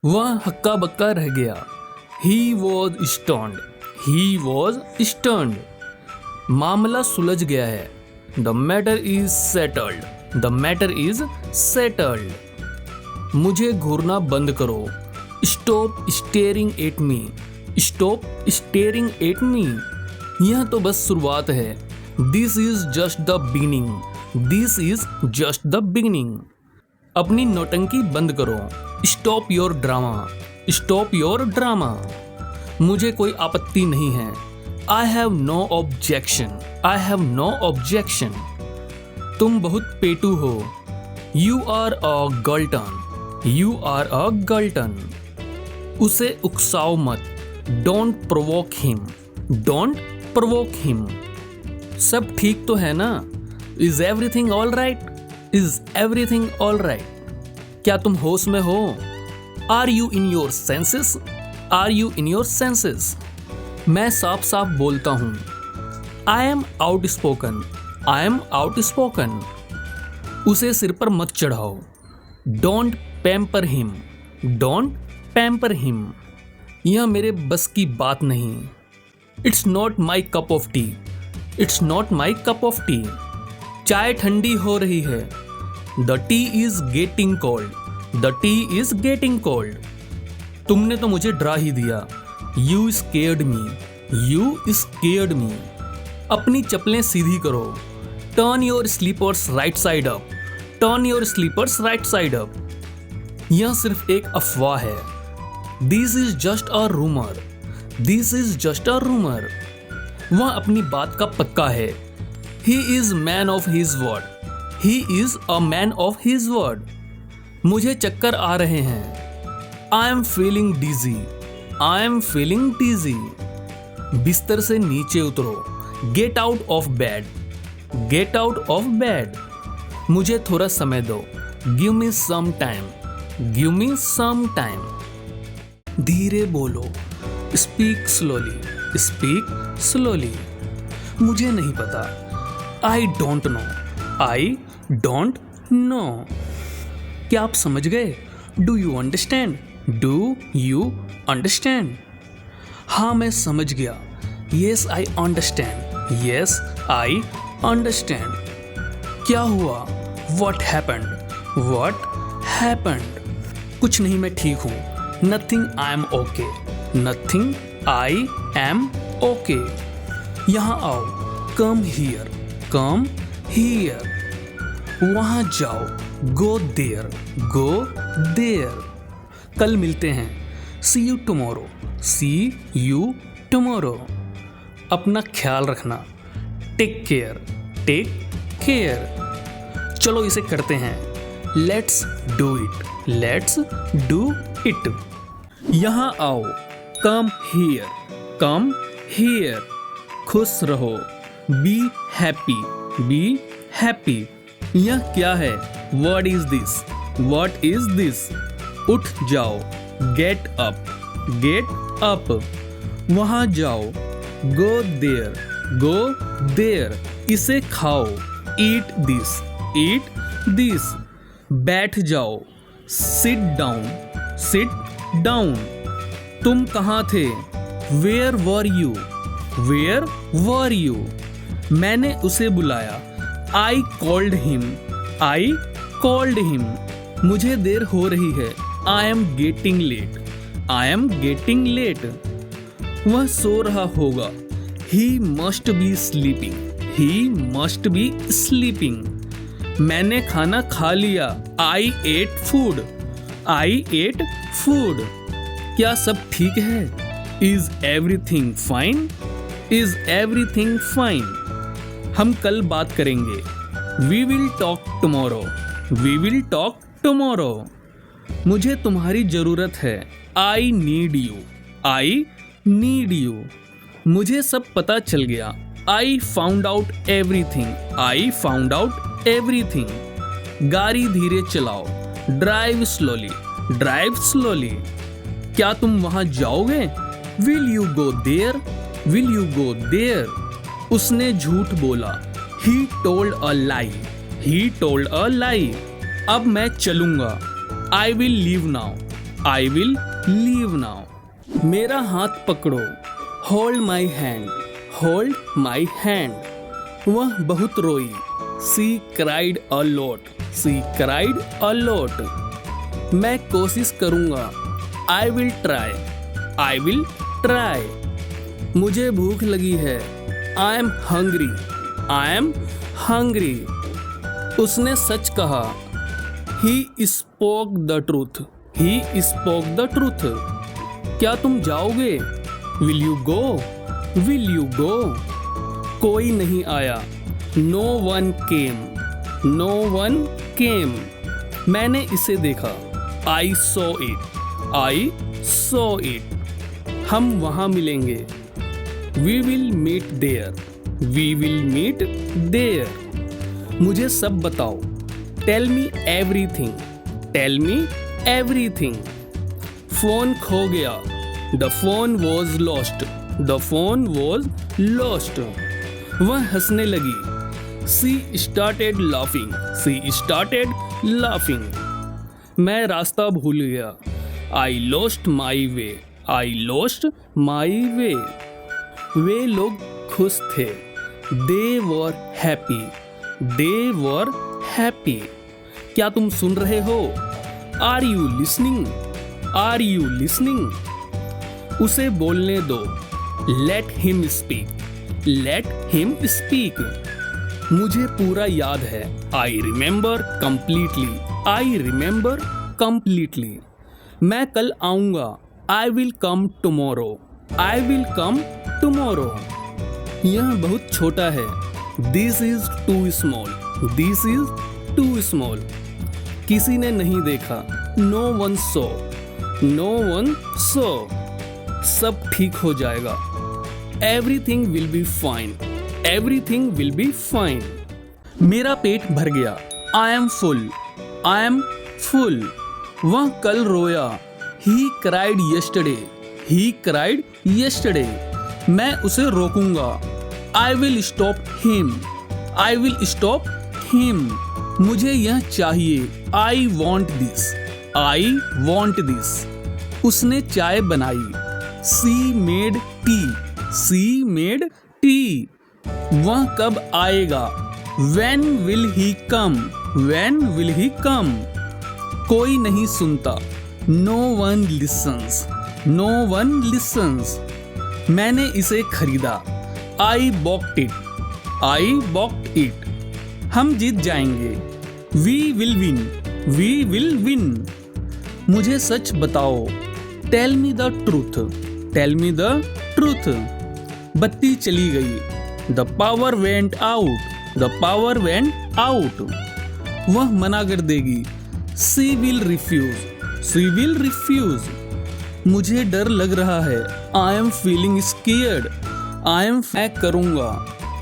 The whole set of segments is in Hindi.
वह हक्का बक्का रह गया। He was stunned, he was stunned. मामला सुलझ गया है। The matter is settled, the matter is settled. मुझे घूरना बंद करो। Stop staring at me, stop staring at me. यह तो बस शुरुआत है। This is just the beginning, this is just the beginning. अपनी नौटंकी बंद करो। Stop your drama, stop your drama. मुझे कोई आपत्ति नहीं है। I have no objection, I have no objection. तुम बहुत पेटू हो। You are a glutton, you are a glutton. उसे उकसाओ मत। Don't provoke him, don't provoke him. सब ठीक तो है ना? Is everything all right, is everything all right? क्या तुम होश में हो? Are you in your senses, are you in your senses? मैं साफ साफ बोलता हूँ। I am outspoken, I am outspoken. उसे सिर पर मत चढ़ाओ। Don't pamper him, don't pamper him. यह मेरे बस की बात नहीं। It's not my cup of tea, it's not my cup of tea. चाय ठंडी हो रही है। The tea is getting cold, the tea is getting cold. तुमने तो मुझे डरा ही दिया। You scared me, you scared me. अपनी चप्पलें सीधी करो। Turn your slippers right side up, turn your slippers right side up. यह सिर्फ एक अफवाह है। This is just a rumour, this is just a rumour. वह अपनी बात का पक्का है। He is man of his word, he is a man of his word. मुझे चक्कर आ रहे हैं। I am feeling dizzy, I am feeling dizzy. बिस्तर से नीचे उतरो। Get out of bed, get out of bed. मुझे थोड़ा समय दो। Give me some time, give me some time. धीरे बोलो। Speak slowly, speak slowly. मुझे नहीं पता। I don't know, I don't know. क्या आप समझ गए? Do you understand, do you understand? हाँ, मैं समझ गया। Yes I understand, yes I understand. क्या हुआ? What happened, what happened? कुछ नहीं, मैं ठीक हूँ। Nothing, I am okay, nothing, I am okay. यहाँ आओ। Come here, come here. वहाँ जाओ। Go there, go there. कल मिलते हैं। See you tomorrow, C you tomorrow. अपना ख्याल रखना। Take care, take care. चलो इसे करते हैं। Let's do it, let's do it. यहाँ आओ। Come here, come here. खुश रहो। Be happy, be happy. यह क्या है? What is this, what is this? उठ जाओ। Get up, get up. वहाँ जाओ। Go there, go there. इसे खाओ। Eat this, eat this. बैठ जाओ। Sit down, sit down. तुम कहाँ थे? Where were you, where were you? मैंने उसे बुलाया। I called him, I called him. मुझे देर हो रही है। I am getting late, I am getting late. वह सो रहा होगा। He must be sleeping, he must be sleeping. मैंने खाना खा लिया। I ate food, I ate food. क्या सब ठीक है? Is everything fine, is everything fine? हम कल बात करेंगे। We will talk tomorrow, we will talk tomorrow. मुझे तुम्हारी जरूरत है। I need you, I need you. मुझे सब पता चल गया। I found out everything, I found out everything. गाड़ी धीरे चलाओ। Drive slowly, drive slowly. क्या तुम वहां जाओगे? Will you go there, will you go there? उसने झूठ बोला। He told a lie, he told a lie. अब मैं चलूंगा। I will leave now, I will leave now. मेरा हाथ पकड़ो, hold my hand, hold my hand. वह बहुत रोई, she cried a lot, she cried a lot. मैं कोशिश करूँगा, I will try, I will try. मुझे भूख लगी है, I am hungry, I am hungry. उसने सच कहा, he spoke the truth, he spoke the truth. क्या तुम जाओगे? Will you go, will you go. कोई नहीं आया, no one came, no one came. मैंने इसे देखा, I saw it, I saw it. हम वहाँ मिलेंगे, we will meet there, we will meet there. मुझे सब बताओ, tell me everything, tell me everything. Phone खो गया, the phone was lost, the phone was lost. वह हंसने लगी, she started laughing, she started laughing. मैं रास्ता भूल गया, I lost my way, I lost my वे। वे लोग खुश थे, दे were happy, they were happy. क्या तुम सुन रहे हो? Are you listening, are you listening. उसे बोलने दो, let him speak, let him speak. मुझे पूरा याद है, I remember completely, I remember completely. मैं कल आऊँगा, I will come tomorrow, I will come tomorrow. यह बहुत छोटा है, this is too small, this is too small. किसी ने नहीं देखा, no one saw, no one saw. सब ठीक हो जाएगा, everything will be fine, everything will be fine. मेरा पेट भर गया, I am full, I am full. वह कल रोया, he cried yesterday, he cried yesterday. मैं उसे रोकूंगा, I will stop him, I will stop him. मुझे यह चाहिए, I want this, I want this. उसने चाय बनाई, she made tea, she made tea. वह कब आएगा, when will he come, when will he come। कोई नहीं सुनता, no one listens, no one listens। मैंने इसे खरीदा, I bought it, I bought it। हम जीत जाएंगे, we will win, we will win। मुझे सच बताओ, tell me the truth, tell me the truth। बत्ती चली गई, the power went out, the power went out। वह मना कर देगी, she will refuse, she will refuse। मुझे डर लग रहा है, I am feeling scared, I am। मैं करूँगा,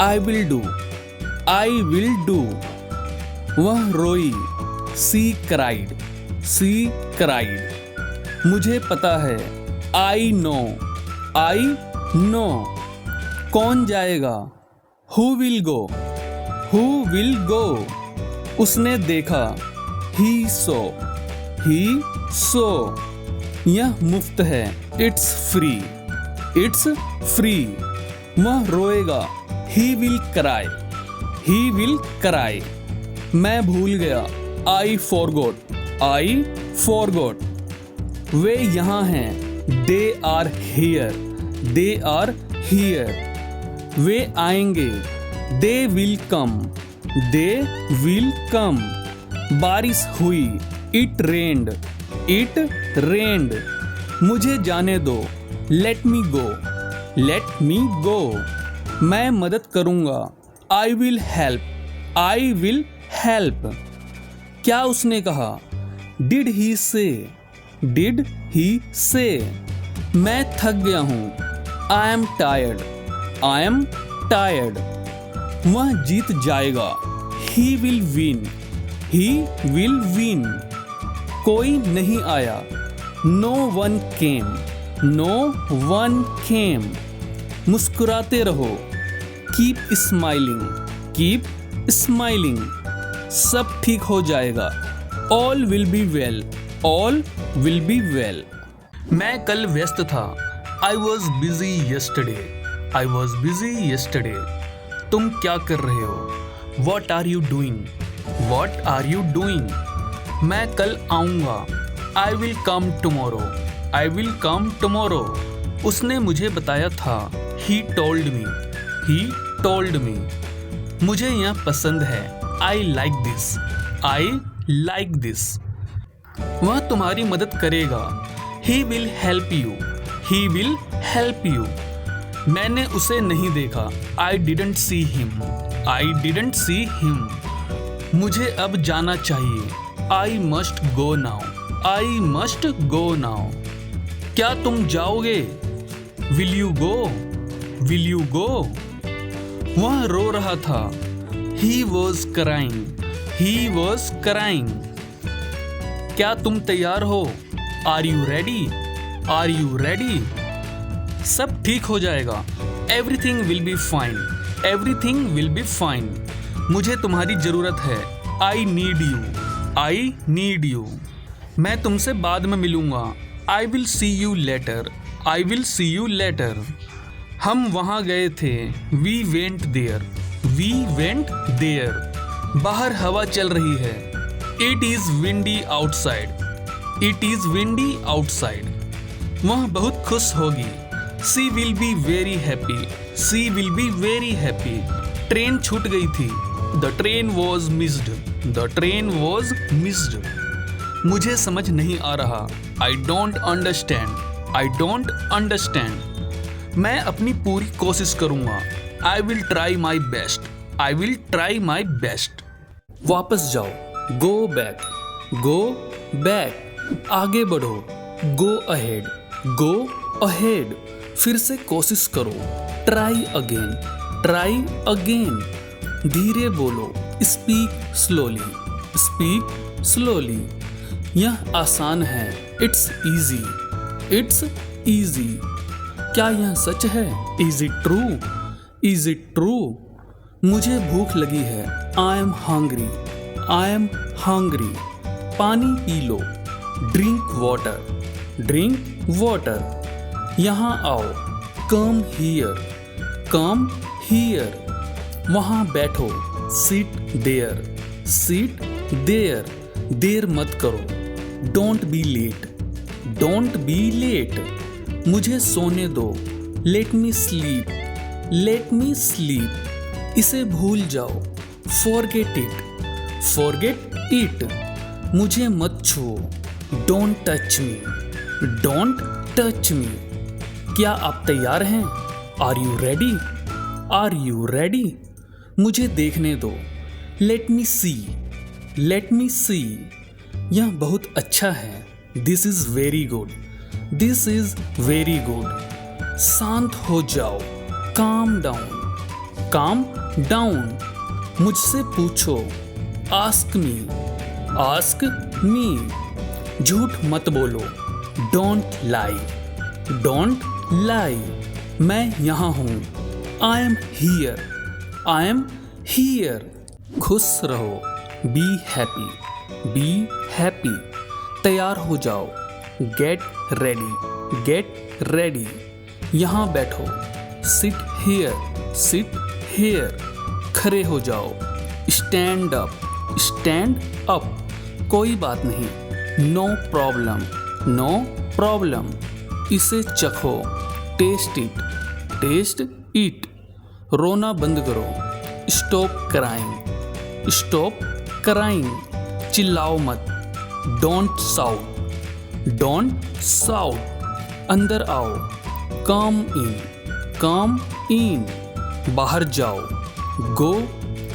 I will do, I will do। वह रोई, she cried, she cried। मुझे पता है, I know, I know। कौन जाएगा, who will go, who will go। उसने देखा, he saw, he saw। यह मुफ्त है, it's free, it's free। वह रोएगा, he will cry, he will cry। मैं भूल गया, I forgot, I forgot। वे यहाँ हैं, they are here, they are here। वे आएंगे, they will come, they will come। बारिश हुई, it rained, it rained। मुझे जाने दो, let me go, let me go। मैं मदद करूँगा, I will help, I will help। क्या उसने कहा, did he say, did he say। मैं थक गया हूँ, I am tired, I am tired। वह जीत जाएगा, he will win, he will win। कोई नहीं आया, no one came, no one came। मुस्कुराते रहो, keep smiling, keep smiling। सब ठीक हो जाएगा, all will be well, all will be well. मैं कल व्यस्त था। I was busy yesterday। I was busy yesterday। तुम क्या कर रहे हो? What are you doing? What are you doing? मैं कल आऊँगा। I will come tomorrow. I will come tomorrow. उसने मुझे बताया था। He told me. He told me. मुझे यह पसंद है। I like this. I like this. वह तुम्हारी मदद करेगा। He will help you. He will help you. मैंने उसे नहीं देखा। I didn't see him. I didn't see him. मुझे अब जाना चाहिए। I must go now. I must go now. क्या तुम जाओगे? Will you go? Will you go? वह रो रहा था। He was crying. He was crying. क्या तुम तैयार हो? Are you ready? Are you ready? सब ठीक हो जाएगा। Everything will be fine. Everything will be fine. मुझे तुम्हारी जरूरत है। I need you. I need you. मैं तुमसे बाद में मिलूंगा। I will see you later. I will see you later. हम वहाँ गए थे। We went there. We went there. बाहर हवा चल रही है। It is windy outside. It is windy outside. वह बहुत खुश होगी। She will be very happy. She will be very happy. Train छूट गई थी। The train was missed. The train was missed. मुझे समझ नहीं आ रहा। I don't understand. I don't understand. मैं अपनी पूरी कोशिश करूँगा। I will try my best. I will try my best. वापस जाओ। Go back. Go back. आगे बढ़ो। Go ahead. Go ahead. फिर से कोशिश करो। Try again. Try again. धीरे बोलो। Speak slowly. Speak slowly. यह आसान है। It's easy. It's easy. क्या यह सच है? Is it true? Is it true? मुझे भूख लगी है। I am hungry. I am hungry. पानी पी लो। Drink water. Drink water. यहाँ आओ। Come here. Come here. वहाँ बैठो। Sit there. Sit there. देर मत करो। Don't be late. Don't be late. मुझे सोने दो। Let me sleep. Let me sleep. इसे भूल जाओ। Forget it. Forget it. मुझे मत छुओ। Don't touch me. Don't touch me. क्या आप तैयार हैं? Are you ready? Are you ready? मुझे देखने दो। Let me see. Let me see. यह बहुत अच्छा है। This is very good. This is very good. शांत हो जाओ। Calm down. Calm down. मुझसे पूछो। Ask me. Ask me. झूठ मत बोलो। Don't lie. Don't lie. मैं यहाँ हूँ। I am here. I am here. खुश रहो। Be happy. Be happy. तैयार हो जाओ। Get ready. Get ready. यहाँ बैठो। Sit here. Sit here. खड़े हो जाओ। Stand up. Stand up. कोई बात नहीं। No problem. No problem. इसे चखो। Taste it. Taste it. रोना बंद करो। Stop crying. Stop crying. चिल्लाओ मत। Don't shout. Don't shout. अंदर आओ। Come in. Come in. बाहर जाओ। Go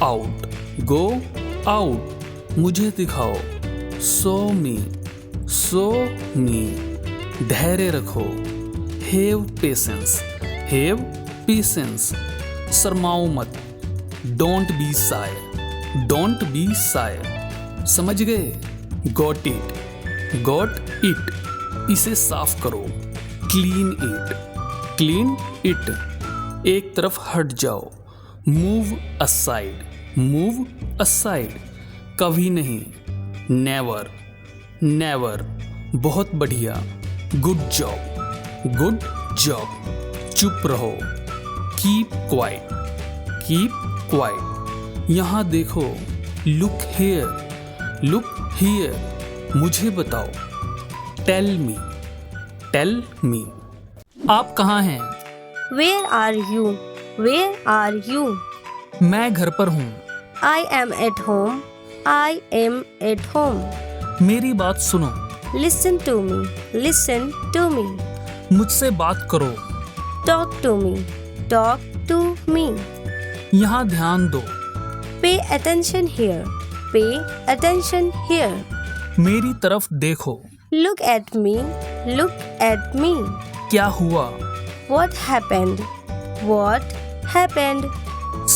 out. Go out. मुझे दिखाओ। Show me. Show me. धैर्य रखो। Have patience. Have patience. शर्माओ मत। Don't be shy. Don't be Sai. समझ गए? Got it. Got it. इसे साफ करो। Clean it. Clean it. एक तरफ हट जाओ। Move aside. Move aside. कभी नहीं। नेवर। नेवर। बहुत बढ़िया, गुड जॉब, गुड जॉब। चुप रहो, कीप क्वाइट, कीप क्वाइट। यहाँ देखो, लुक हियर, लुक हियर। मुझे बताओ, टेल मी, टेल मी। आप कहाँ हैं? Where are you? Where are you? मैं घर पर हूँ। I am at home. I am at home. मेरी बात सुनो, Listen to me. Listen to me. मुझसे बात करो। Talk to me. Talk to me. यहाँ ध्यान दो, Pay attention here. Pay attention here. मेरी तरफ देखो। Look at me. Look at me. क्या हुआ? What happened? What happened?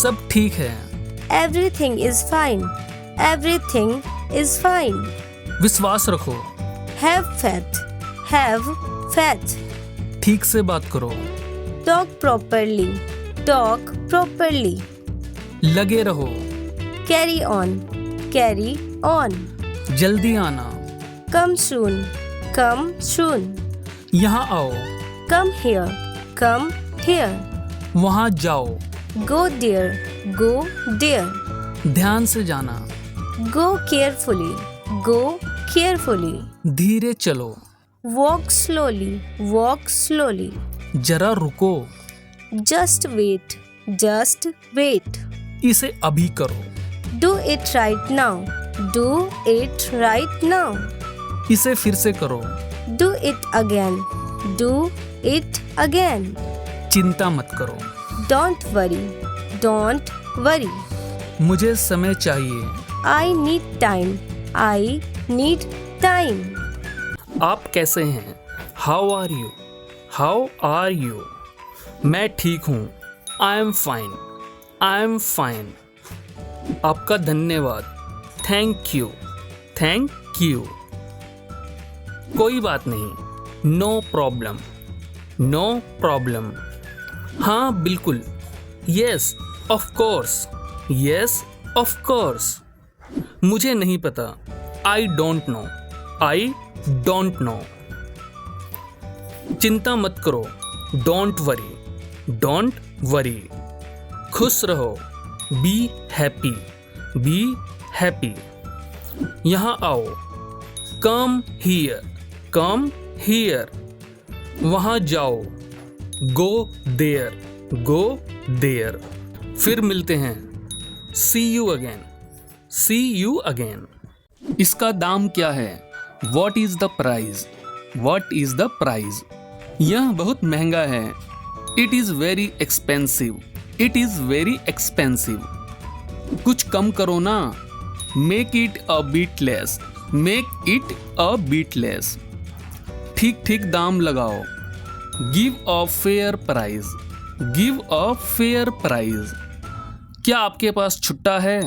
सब ठीक है। Everything is fine. Everything is fine. विश्वास रखो। Have faith. Have faith. ठीक से बात करो। Talk properly. Talk properly. लगे रहो। Carry on. Carry on. जल्दी आना। Come soon. Come soon. यहाँ आओ। Come here. Come here. वहाँ जाओ। Go there. Go there. ध्यान से जाना। Go carefully. Go carefully. धीरे चलो। Walk slowly. Walk slowly. जरा रुको। Just wait. Just wait. इसे अभी करो। Do it right now. Do it right now. इसे फिर से करो। Do it again. Do it again. चिंता मत करो। Don't worry. Don't worry. मुझे समय चाहिए। I need time. I need time. आप कैसे हैं? How are you? How are you? मैं ठीक हूँ। I am fine. I am fine. आपका धन्यवाद। Thank you. Thank you. कोई बात नहीं। No problem. No problem. हाँ बिल्कुल। Yes, of course. Yes, of course. मुझे नहीं पता। I don't know. I don't know. चिंता मत करो। Don't worry. Don't worry. खुश रहो। Be happy. Be happy. यहाँ आओ। Come here. Come here. वहाँ जाओ। Go there. Go there. फिर मिलते हैं। See you again. See you again. इसका दाम क्या है? What is the price? What is the price? यह बहुत महंगा है। It is very expensive. It is very expensive. कुछ कम करो ना। Make it a bit less. Make it a bit less. ठीक ठीक दाम लगाओ। Give a fair price. Give a fair price. क्या आपके पास छुट्टा है?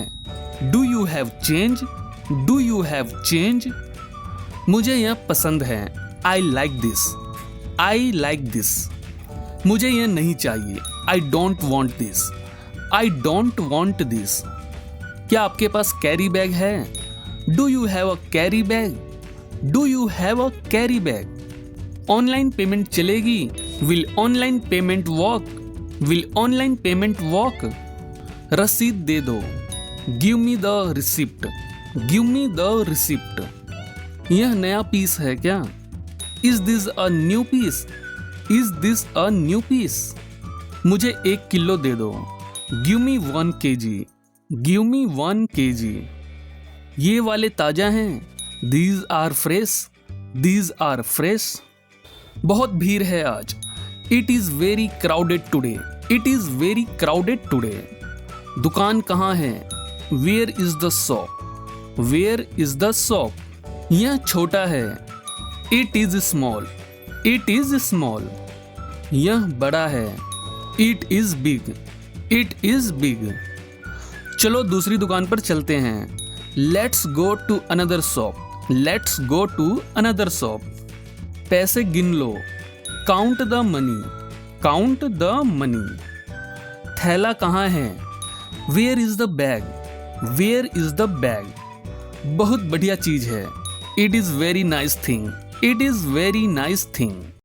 Do you have change? Do you have change? मुझे यह पसंद है। I like this. I like this. मुझे यह नहीं चाहिए। I don't want this. I don't want this. क्या आपके पास कैरी बैग है? Do you have a carry bag? Do you have a carry bag? Online payment चलेगी? Will online payment work? Will online payment work? रसीद दे दो। Give me the receipt. Give me the receipt. यह नया पीस है क्या? Is this a new piece? Is this a new piece? मुझे 1 किलो दे दो। Give me 1 kg. Give me 1 kg. ये वाले ताजा हैं। These are fresh. These are fresh. बहुत भीड़ है आज। It is very crowded today. It is very crowded today. दुकान कहाँ है? Where is the shop? Where is the shop? यह छोटा है। It is small. It is small. यह बड़ा है। It is big. It is big. चलो दूसरी दुकान पर चलते हैं। Let's go to another shop. Let's go to another shop. पैसे गिन लो। Count the money. Count the money. थैला कहाँ है? Where is the bag? Where is the bag? बहुत बढ़िया चीज है। It is very nice thing. It is very nice thing.